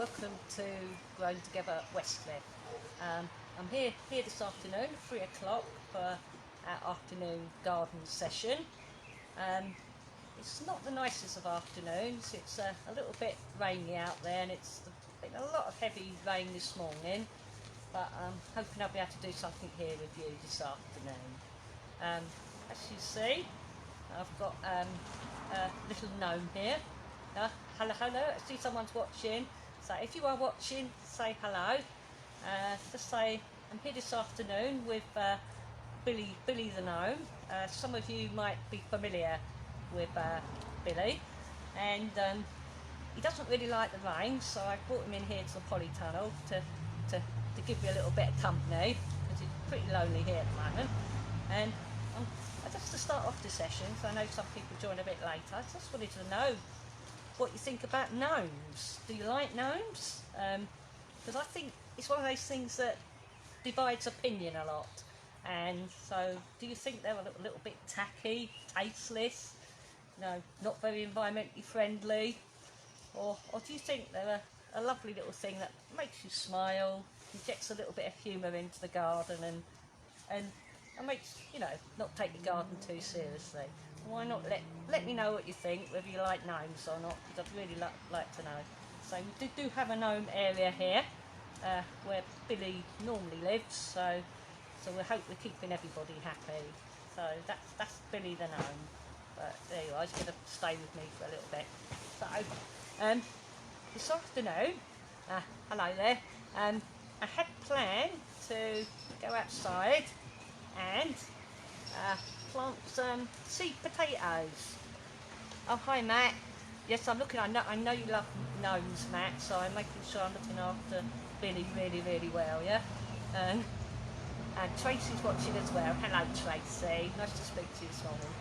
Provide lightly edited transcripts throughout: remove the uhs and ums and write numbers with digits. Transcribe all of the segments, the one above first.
welcome to Growing Together Westcliff. I'm here this afternoon, 3 o'clock, for our afternoon garden session. It's not the nicest of afternoons. It's a little bit rainy out there, and it's been a lot of heavy rain this morning, but I'm hoping I'll be able to do something here with you this afternoon. As you see, I've got a little gnome here. Hello, I see someone's watching, so if you are watching, say hello. Just say I'm here this afternoon with Billy the gnome. Some of you might be familiar with Billy, and he doesn't really like the rain, so I brought him in here to the polytunnel to give me a little bit of company, because he's pretty lonely here at the moment. And just to start off the session, so I know some people join a bit later, I just wanted to know what you think about gnomes. Do you like gnomes? Because I think it's one of those things that divides opinion a lot. And so, do you think they're a little bit tacky, tasteless, not very environmentally friendly? Or do you think they're a lovely little thing that makes you smile, injects a little bit of humour into the garden, and makes, not take the garden too seriously? Why not let me know what you think, whether you like gnomes or not, because I'd really like to know. So we do have a gnome area here, where Billy normally lives, so we hope we're keeping everybody happy. So that's Billy the gnome. But there you are, he's going to stay with me for a little bit. So this afternoon, hello there, I had planned to go outside and plant some seed potatoes. Oh, hi Matt. Yes, I'm looking. I know you love gnomes, Matt. So I'm making sure I'm looking after Billy really well. Yeah. And Tracy's watching as well. Hello, Tracy. Nice to speak to you this morning.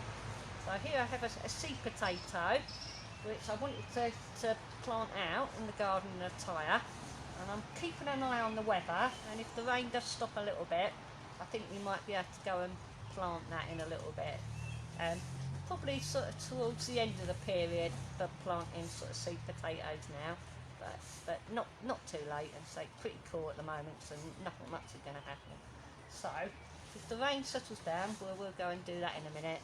So here I have a seed potato, which I wanted to plant out in the garden in a tyre. And I'm keeping an eye on the weather. And if the rain does stop a little bit, I think we might be able to go and plant that in a little bit. Probably sort of towards the end of the period for planting sort of seed potatoes now, but not too late, and so pretty cool at the moment, so nothing much is going to happen. So if the rain settles down, we'll go and do that in a minute.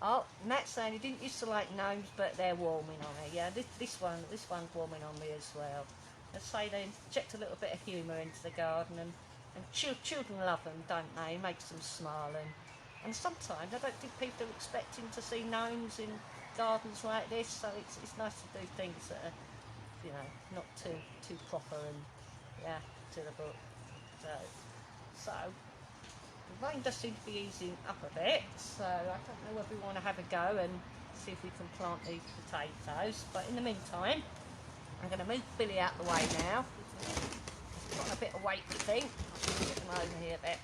Oh, Matt's saying he didn't used to like gnomes, but they're warming on me. Yeah, this one's warming on me as well. Let's say they inject a little bit of humour into the garden, and children love them, don't they? It makes them smile, and sometimes I don't think people are expecting to see gnomes in gardens like this, so it's nice to do things that are, not too proper and to the book. So the rain does seem to be easing up a bit, so I don't know whether we want to have a go and see if we can plant these potatoes. But in the meantime, I'm going to move Billy out the way now. He's got a bit of weight, I think. I'll get him over here a bit.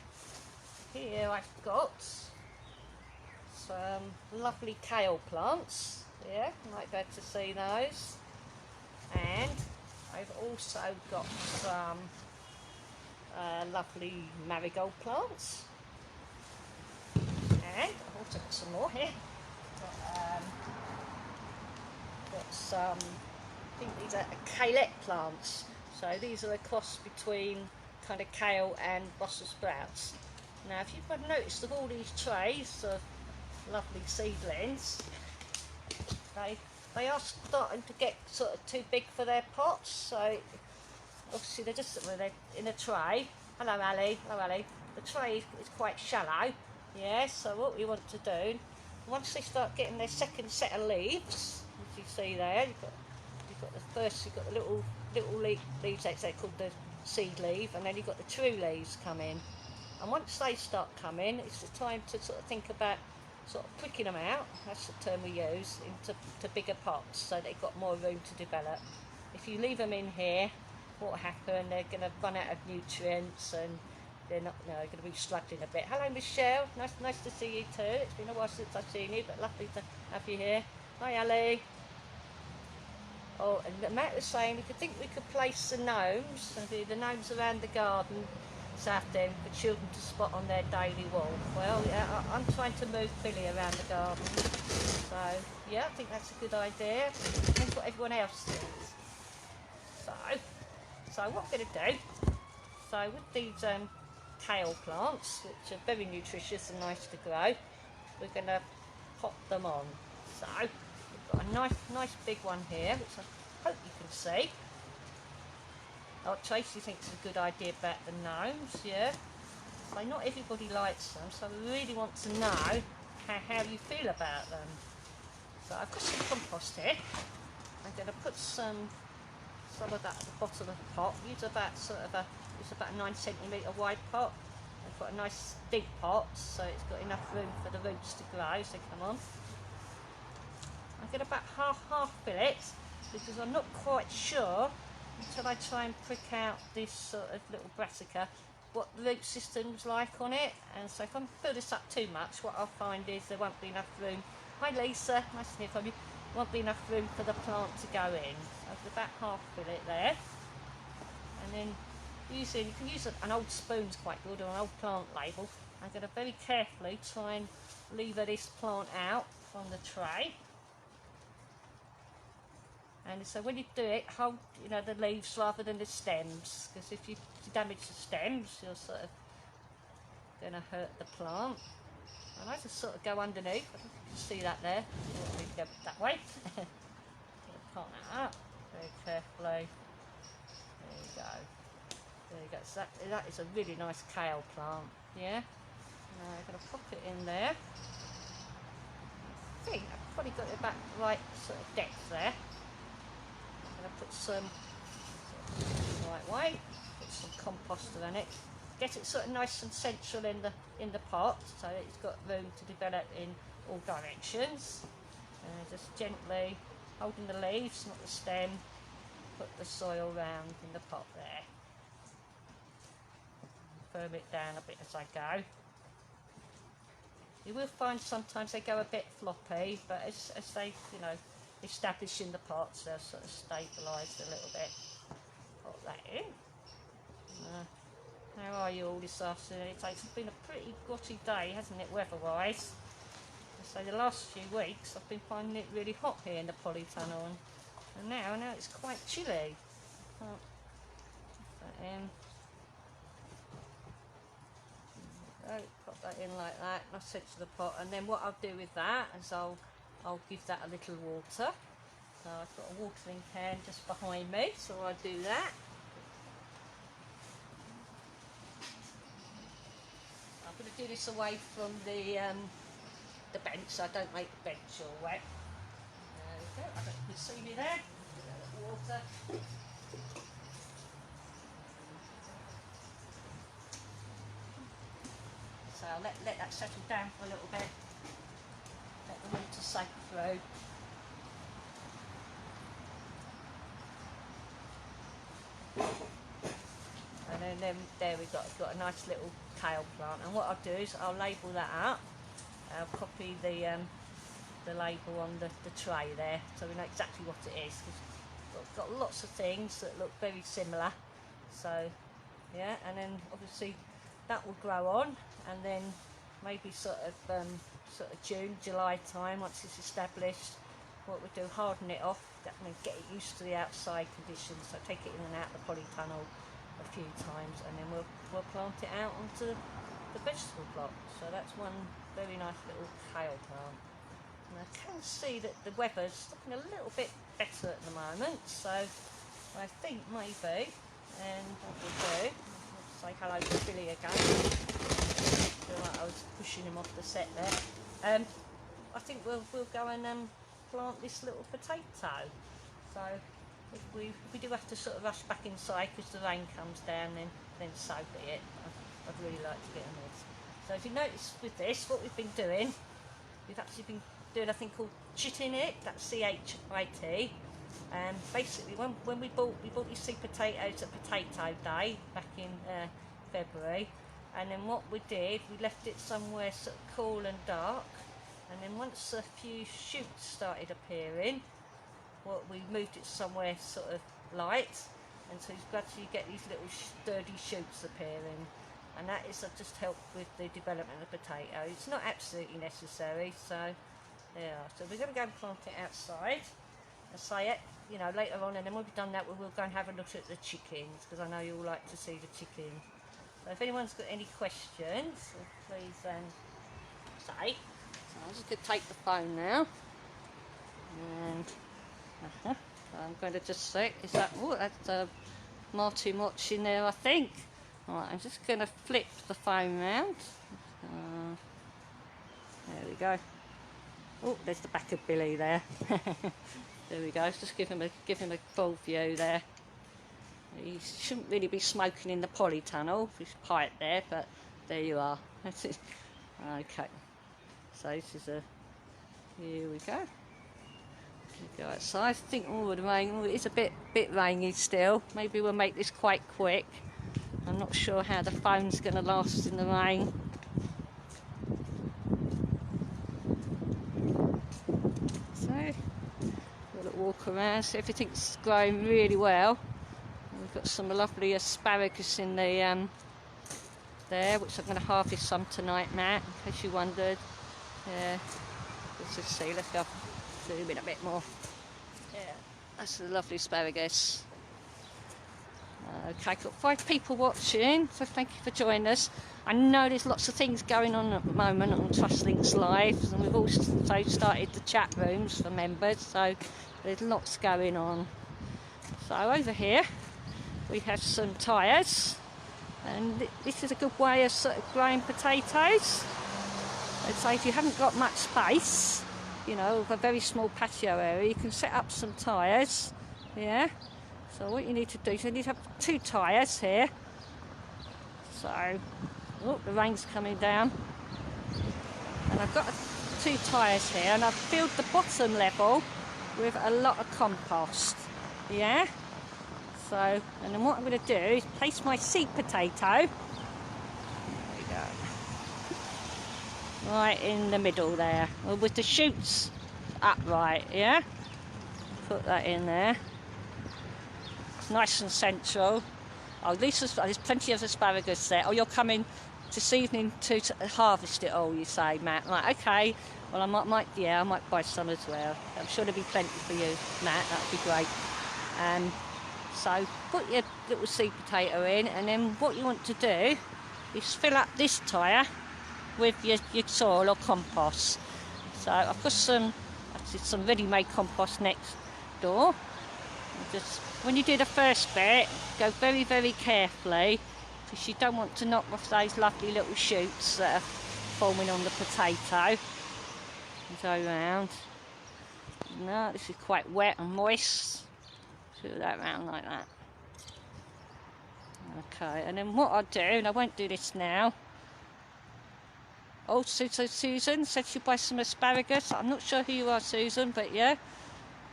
Here I've got some lovely kale plants. Yeah, you might be able to see those. And I've also got some lovely marigold plants. And I've also got some more here. Got some, I think these are kaleette plants. So these are a cross between kind of kale and Brussels sprouts. Now, if you've noticed, of all these trays of lovely seedlings, they are starting to get sort of too big for their pots. So obviously they're in a tray. Hello, Ali. Hello, Ali. The tray is quite shallow. Yeah. So what we want to do, once they start getting their second set of leaves, as you see there, you've got the little leaves. They're called the seed leaf, and then you've got the true leaves come in. And once they start coming, it's the time to sort of think about sort of pricking them out, that's the term we use, into bigger pots, so they've got more room to develop. If you leave them in here, what will happen? They're going to run out of nutrients, and they're not, going to be struggling a bit. Hello, Michelle. Nice to see you too. It's been a while since I've seen you, but lovely to have you here. Hi, Ali. Oh, and Matt was saying if you think we could place the gnomes around the garden this afternoon for children to spot on their daily walk. Well, yeah, I'm trying to move Billy around the garden, so yeah, I think that's a good idea. Depends what everyone else thinks. So what I'm going to do, so with these kale plants, which are very nutritious and nice to grow, we're going to pop them on. So we've got a nice big one here, which I hope you can see. Oh, Tracy thinks it's a good idea about the gnomes, yeah. So not everybody likes them, so we really want to know how you feel about them. So I've got some compost here. I'm going to put some of that at the bottom of the pot. Use about it's about a 9 cm wide pot. I've got a nice deep pot, so it's got enough room for the roots to grow. So come on. I'm going to about half fill it because I'm not quite sure until I try and prick out this sort of little brassica what the root system's like on it. And so if I fill this up too much, what I'll find is there won't be enough room. Hi Lisa, nice to hear from you. Won't be enough room for the plant to go in. So I've about half fill it there. And then you can use an old spoon's quite good, or an old plant label. I'm going to very carefully try and lever this plant out from the tray. And so when you do it, hold the leaves rather than the stems, because if you damage the stems, you're sort of going to hurt the plant. And I just sort of go underneath. I don't know if you can see that there. You want me to go that way. Plant that up very carefully. There you go. There you go. So that is a really nice kale plant. Yeah. Now I'm going to pop it in there. I think I've probably got it about the right sort of depth there. I'm going to put some the right way. Put some composter in it. Get it sort of nice and central in the pot, so it's got room to develop in all directions. Just gently holding the leaves, not the stem. Put the soil round in the pot there. Firm it down a bit as I go. You will find sometimes they go a bit floppy, but as they establish in the pots, they'll sort of stabilise a little bit. Pop that in. How are you all this afternoon? It's been a pretty grotty day, hasn't it, weather-wise? So the last few weeks I've been finding it really hot here in the polytunnel, and now it's quite chilly. Put that in. Pop that in like that, nice into the pot, and then what I'll do with that is I'll give that a little water. So I've got a watering can just behind me, so I'll do that. I'm going to do this away from the bench, so I don't make the bench all wet. There we go. I don't know if you can see me there. A little water. So I'll let that settle down for a little bit. Let the water soak through. And then there we've got a nice little kale plant. And what I'll do is I'll label that up. I'll copy the label on the tray there, so we know exactly what it is. We've got lots of things that look very similar. So yeah, and then obviously that will grow on, and then maybe sort of June, July time, once it's established, what we do, harden it off, get it used to the outside conditions. So take it in and out the polytunnel a few times, and then we'll plant it out onto the vegetable plot. So that's one very nice little kale plant. And I can see that the weather's looking a little bit better at the moment, so I think maybe, and what we'll do, I'll say hello to Billy again. I feel like I was pushing him off the set there. I think we'll go and plant this little potato. So if we do have to sort of rush back inside because the rain comes down, then so be it. I'd really like to get on this. So if you notice with this, what we've been doing, we've actually been doing a thing called chitting it. That's C-H-I-T. And basically, when we bought these seed potatoes at Potato Day back in February, and then what we did, we left it somewhere sort of cool and dark, and then once a few shoots started appearing, we moved it somewhere sort of light, and so you gradually get these little sturdy shoots appearing, and that is just helped with the development of the potato. It's not absolutely necessary, so yeah. So we're going to go and plant it outside. I say it, you know, later on, and then when we've done that, we'll go and have a look at the chickens, because I know you all like to see the chickens. So if anyone's got any questions, please say. So I'm just going to take the phone now, and so I'm going to just say, is that, oh, that's Martin watching there, I think. Alright, I'm just going to flip the phone round. There we go. Oh, there's the back of Billy there. There we go. Just give him a full view there. He shouldn't really be smoking in the polytunnel, his pipe there, but there you are. That's it. Okay. So this is a. Here we go. Go outside. I think the rain. It's a bit rainy still. Maybe we'll make this quite quick. I'm not sure how the phone's going to last in the rain. So. Walk around, so everything's growing really well. We've got some lovely asparagus in the there, which I'm going to harvest some tonight, Matt, in case you wondered. Yeah, let's just see. Let's go zoom in a bit more. Yeah, that's a lovely asparagus. Okay, got 5 people watching, so thank you for joining us. I know there's lots of things going on at the moment on Trust Links Live, and we've also started the chat rooms for members, so there's lots going on. So over here we have some tyres, and this is a good way of sort of growing potatoes. I'd say if you haven't got much space, you know, with a very small patio area, you can set up some tyres. Yeah. So what you need to do is you need to have 2 tyres here. So, oh, the rain's coming down, and I've got 2 tyres here, and I've filled the bottom level with a lot of compost. Yeah. So, and then what I'm going to do is place my seed potato. There we go. Right in the middle there, well, with the shoots upright. Yeah. Put that in there. It's nice and central. Oh, there's plenty of asparagus there. Oh, you're coming this evening to harvest it all, you say, Matt? Right, okay. Well, I might buy some as well. I'm sure there'll be plenty for you, Matt. That would be great. So put your little seed potato in, and then what you want to do is fill up this tyre with your soil or compost. So I've got some ready-made compost next door. Just when you do the first bit, go very, very carefully, because you don't want to knock off those lovely little shoots that are forming on the potato. Go around. No, this is quite wet and moist. Do that round like that. Okay, and then what I'll do, and I won't do this now. Oh, so Susan said she'd buy some asparagus. I'm not sure who you are, Susan, but yeah.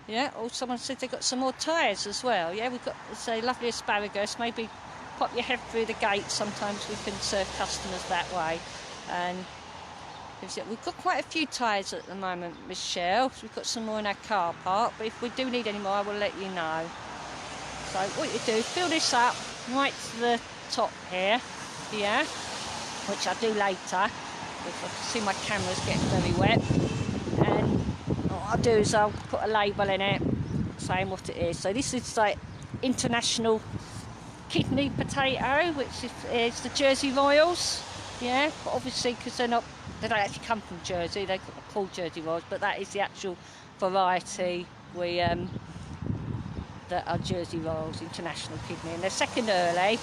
Yeah, or someone said they got some more tyres as well. Yeah, we've got, say, lovely asparagus. Maybe pop your head through the gate. Sometimes we can serve customers that way. And we've got quite a few tyres at the moment, Michelle. We've got some more in our car park, but if we do need any more, I will let you know. So what you do, fill this up right to the top here, yeah, which I'll do later, because I can see my camera's getting very wet. And what I'll do is I'll put a label in it saying what it is. So this is like international kidney potato, which is the Jersey Royals, yeah, but obviously because they don't actually come from Jersey, they're called Jersey Royals, but that is the actual variety that are Jersey Royals, international kidney, and they're second early,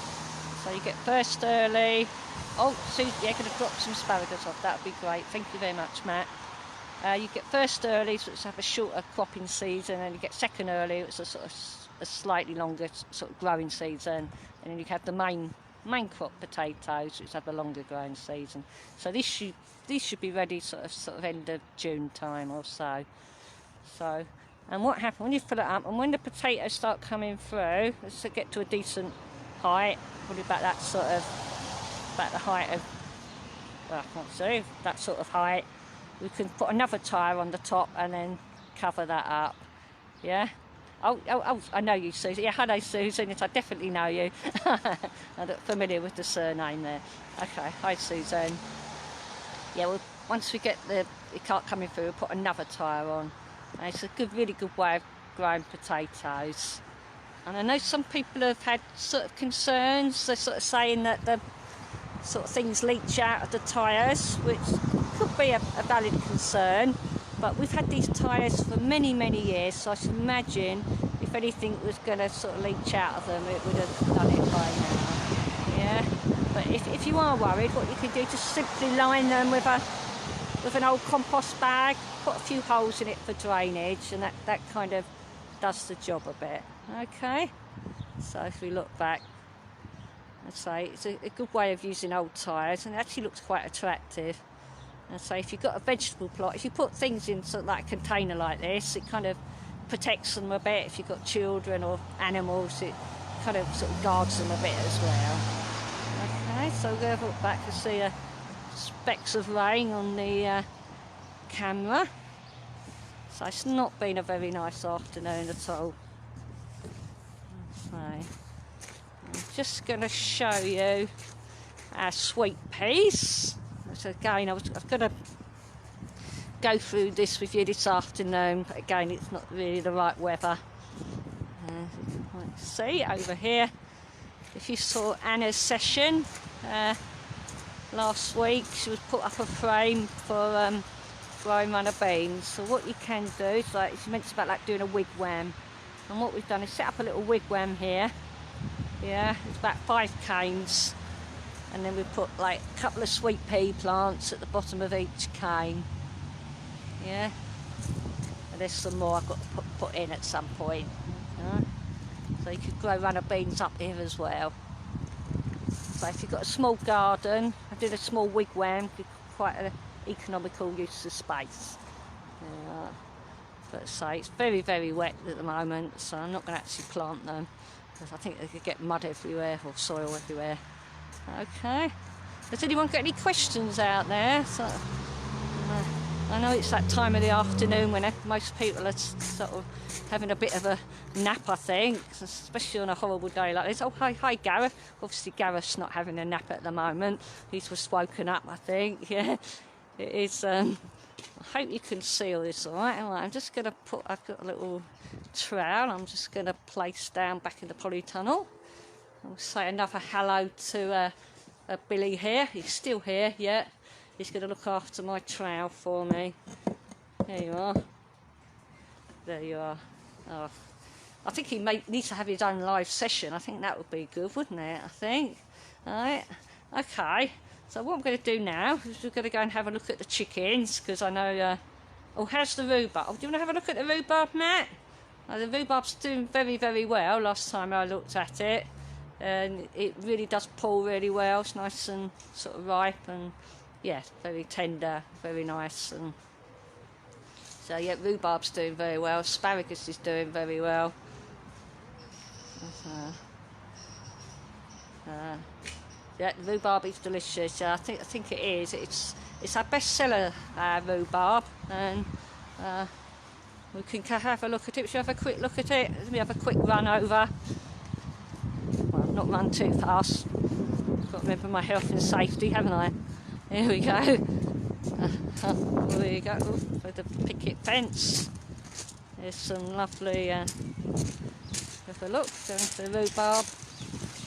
so you get first early. Oh, Susie, yeah, going to drop some asparagus off, that would be great, thank you very much, Matt. You get first early, which have a shorter cropping season, and you get second early, which is a sort of a slightly longer sort of growing season, and then you have the main crop potatoes, which have a longer growing season. So these should be ready sort of end of June time or so. So, and what happens when you fill it up, and when the potatoes start coming through, let's get to a decent height, probably about that sort of, about the height of, well, I can't see, that sort of height. We can put another tyre on the top and then cover that up. Yeah. Oh, I know you, Susan. Yeah, hello, Susan. Yes, I definitely know you. I'm familiar with the surname there. Okay, hi, Susan. Yeah, well, once we get the cart coming through, we'll put another tyre on. And it's a really good way of growing potatoes. And I know some people have had sort of concerns. They're sort of saying that the sort of things leach out of the tyres, which could be a valid concern. But we've had these tyres for many, many years, so I should imagine if anything was going to sort of leach out of them, it would have done it by now. Yeah. But if you are worried, what you can do, just simply line them with an old compost bag, put a few holes in it for drainage, and that kind of does the job a bit. Okay, so if we look back, I'd say it's a good way of using old tyres, and it actually looks quite attractive. And so if you've got a vegetable plot, if you put things in sort of like a container like this, it kind of protects them a bit. If you've got children or animals, it kind of sort of guards them a bit as well. Okay, so we're going to look back and see specks of rain on the camera. So it's not been a very nice afternoon at all. So I'm just going to show you our sweet peas. So again, I was going to go through this with you this afternoon, but again, it's not really the right weather. You can see over here, if you saw Anna's session last week, she was put up a frame for growing runner beans. So what you can do is, like she mentioned about like doing a wigwam, and what we've done is set up a little wigwam here. Yeah, it's about 5 canes, and then we put like a couple of sweet pea plants at the bottom of each cane. Yeah, and there's some more I've got to put in at some point. So you could grow runner beans up here as well. So if you've got a small garden, I did a small wigwam, quite an economical use of space. But say it's very, very wet at the moment, so I'm not going to actually plant them, because I think they could get mud everywhere or soil everywhere. Okay, has anyone got any questions out there? So, I know it's that time of the afternoon when most people are sort of having a bit of a nap, I think, especially on a horrible day like this. Oh, hi Gareth. Obviously Gareth's not having a nap at the moment. He's just woken up, I think. Yeah, it is. I hope you can see all this all right. I'm just going to I've got a little trowel I'm just going to place down back in the polytunnel. I'll say another hello to Billy here. He's still here, yeah. He's going to look after my trowel for me. There you are. There you are. Oh, I think he needs to have his own live session. I think that would be good, wouldn't it? I think. All right. Okay. So what I'm going to do now is we're going to go and have a look at the chickens, because I know... oh, how's the rhubarb? Oh, do you want to have a look at the rhubarb, Matt? The rhubarb's doing very, very well last time I looked at it. And it really does pull really well. It's nice and sort of ripe and, yeah, very tender, very nice. And so, yeah, rhubarb's doing very well. Asparagus is doing very well. Yeah, the rhubarb is delicious. I think it is. It's our bestseller, rhubarb, and we can have a look at it. Should we have a quick look at it? Let me have a quick run over. Well, not run too fast. I've got to remember my health and safety, haven't I? Here we go. There you go. For the picket fence. There's some lovely. Have a look. There's the rhubarb.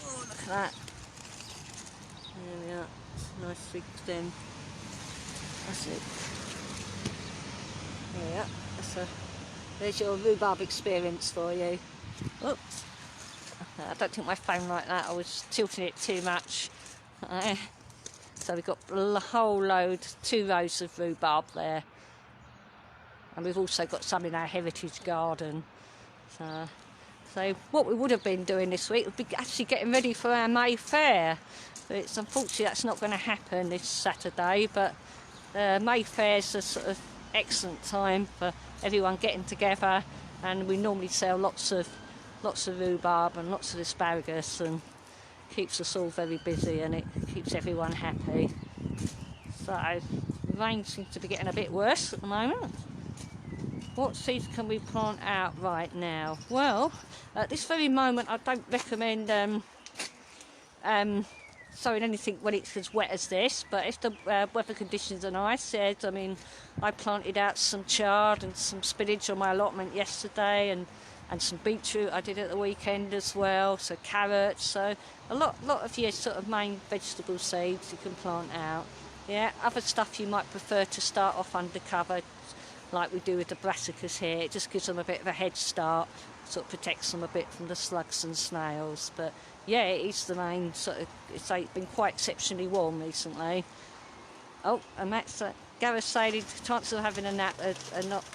Oh, look at that. There we are. Nice big stem. That's it. There we are. There's your rhubarb experience for you. Oops. I don't think my phone like that. I was tilting it too much. So we've got a whole load, 2 rows of rhubarb there. And we've also got some in our heritage garden. So what we would have been doing this week would be actually getting ready for our May Fair. But it's unfortunately that's not going to happen this Saturday, but May Fair's a sort of excellent time for everyone getting together, and we normally sell lots of rhubarb and lots of asparagus, and keeps us all very busy, and it keeps everyone happy. So the rain seems to be getting a bit worse at the moment. What seeds can we plant out right now? Well, at this very moment I don't recommend sowing anything when it's as wet as this, but if the weather conditions are nice, I mean, I planted out some chard and some spinach on my allotment yesterday, and and some beetroot I did at the weekend as well, so carrots, so a lot of your sort of main vegetable seeds you can plant out. Yeah, other stuff you might prefer to start off undercover, like we do with the brassicas here. It just gives them a bit of a head start, sort of protects them a bit from the slugs and snails. But yeah, it is the main sort of, it's been quite exceptionally warm recently. Oh, and that's Gareth saying the chances of having a nap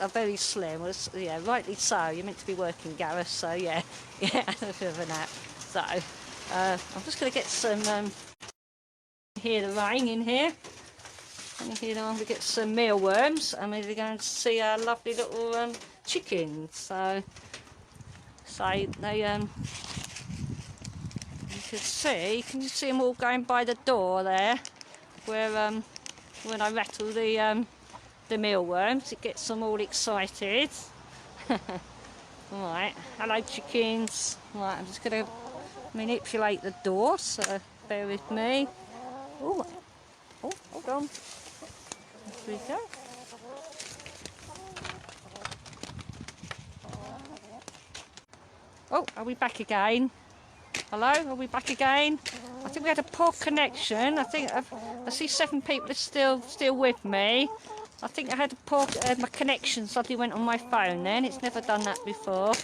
are very slim. Well, yeah, rightly so. You're meant to be working, Gareth, so yeah, yeah, a bit of a nap. So I'm just going to get some. Hear the rain in here. And here I'm going to get some mealworms, and we're going to see our lovely little chickens. So they can you see them all going by the door there, where when I rattle the mealworms, it gets them all excited. Right, hello chickens. Right, I'm just going to manipulate the door, so bear with me. Oh, hold on. There we go. Oh, are we back again? Hello, are we back again? I think we had a poor connection. I think I see 7 people are still with me. I think I had a poor my connection suddenly went on my phone then. It's never done that before.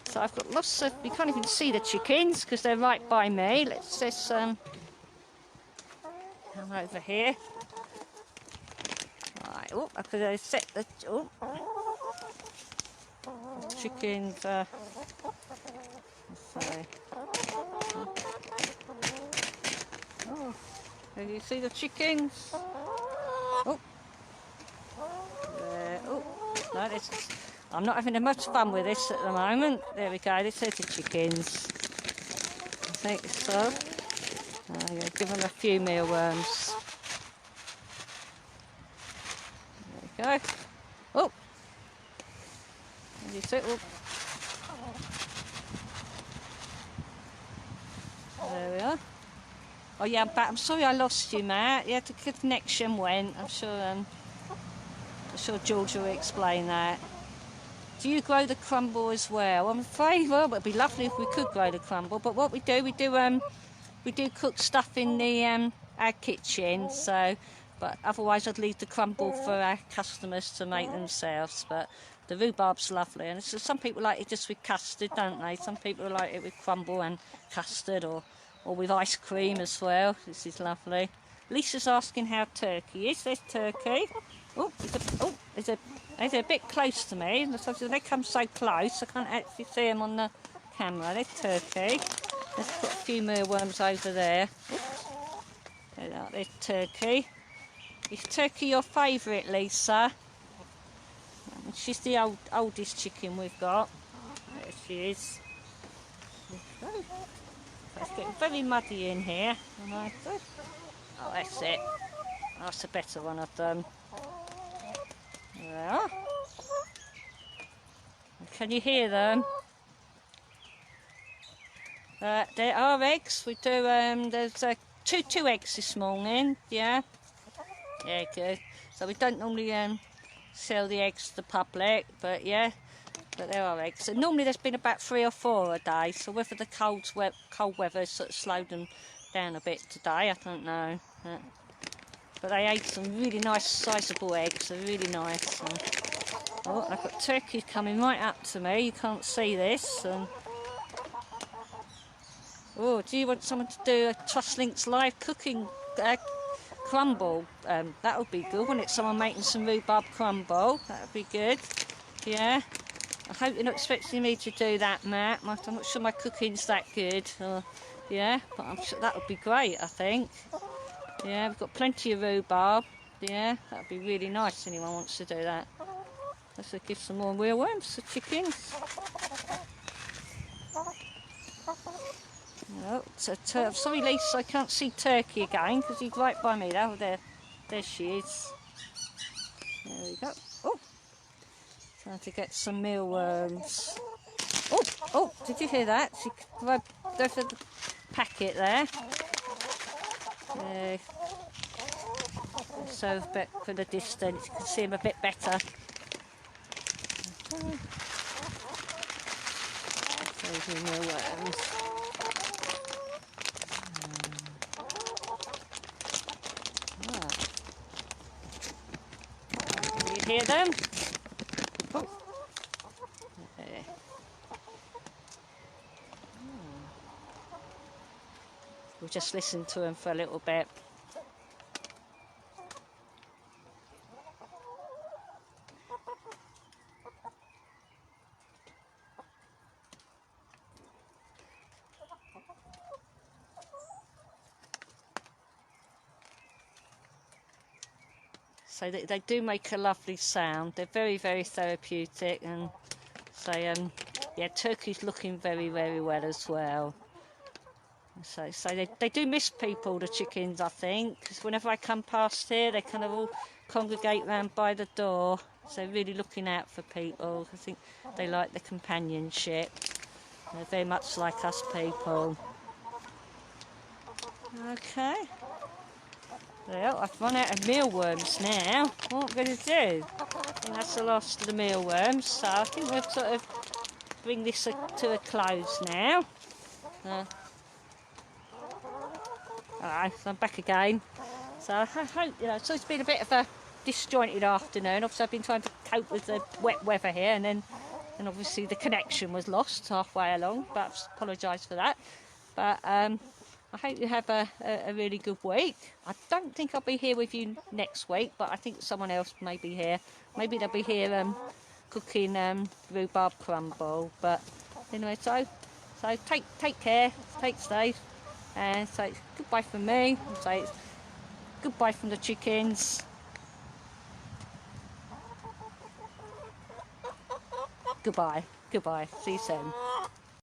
So I've got lots of, you can't even see the chickens because they're right by me. Let's just come over here. Right, oh, I could set the chickens. Sorry. Oh, can you see the chickens? Oh, oh, no, I'm not having much fun with this at the moment. There we go. This is the chickens. I think so. I'm going to give them a few mealworms. There we go. Oh, you see? Oh. There we are. Oh yeah, I'm back. I'm sorry I lost you, Matt. Yeah, the connection went. I'm sure Georgia will explain that. Do you grow the crumble as well? I'm afraid, well, it'd be lovely if we could grow the crumble. But what we do cook stuff in the our kitchen. So, but otherwise I'd leave the crumble for our customers to make themselves. But the rhubarb's lovely, and so some people like it just with custard, don't they? Some people like it with crumble and custard, or with ice cream as well. This is lovely. Lisa's asking how turkey is. There's turkey. Oh, is a bit close to me. They come so close, I can't actually see them on the camera. There's turkey. Let's put a few mealworms over there. There's turkey. Is turkey your favourite, Lisa? She's the oldest chicken we've got. There she is. It's getting very muddy in here. Oh, that's it. That's a better one I've done. There. Can you hear them? There are eggs. We do. There's two eggs this morning. Yeah. Yeah, good. So we don't normally sell the eggs to the public, but yeah. But there are eggs. So normally there's been about 3 or 4 a day. So whether the cold weather sort of slowed them down a bit today, I don't know. But they ate some really nice, sizable eggs. They're really nice. Oh, I've got turkeys coming right up to me. You can't see this. Oh, do you want someone to do a Trust Links live cooking crumble? That would be good, wouldn't it? Someone making some rhubarb crumble. That would be good. Yeah. I hope you're not expecting me to do that, Matt. I'm not sure my cooking's that good. Yeah, but I'm sure that would be great, I think. Yeah, we've got plenty of rhubarb. Yeah, that would be really nice if anyone wants to do that. Let's give some more mealworms to chickens. Oh, so sorry, Lisa, I can't see turkey again because he's right by me. There she is. There we go. Oh, trying to get some mealworms. Oh, did you hear that? She grabbed the packet there. So a bit for the distance, you can see him a bit better. Those are mealworms. You hear them? Oh. There. We'll just listen to them for a little bit. So they do make a lovely sound. They're very, very therapeutic, and so yeah, turkey's looking very, very well as well. So they do miss people, the chickens, I think, because whenever I come past here, they kind of all congregate round by the door. So really looking out for people. I think they like the companionship. They're very much like us people. Okay. Well, I've run out of mealworms now. What am I going to do? I think that's the last of the mealworms. So I think we'll sort of bring this to a close now. Alright, so I'm back again. So I hope, so it's been a bit of a disjointed afternoon. Obviously I've been trying to cope with the wet weather here, and obviously the connection was lost halfway along, but I apologise for that. But I hope you have a really good week. I don't think I'll be here with you next week, but I think someone else may be here. Maybe they'll be here cooking rhubarb crumble. But anyway, so take care, take safe, and say goodbye from me, and say goodbye from the chickens. Goodbye. See you soon.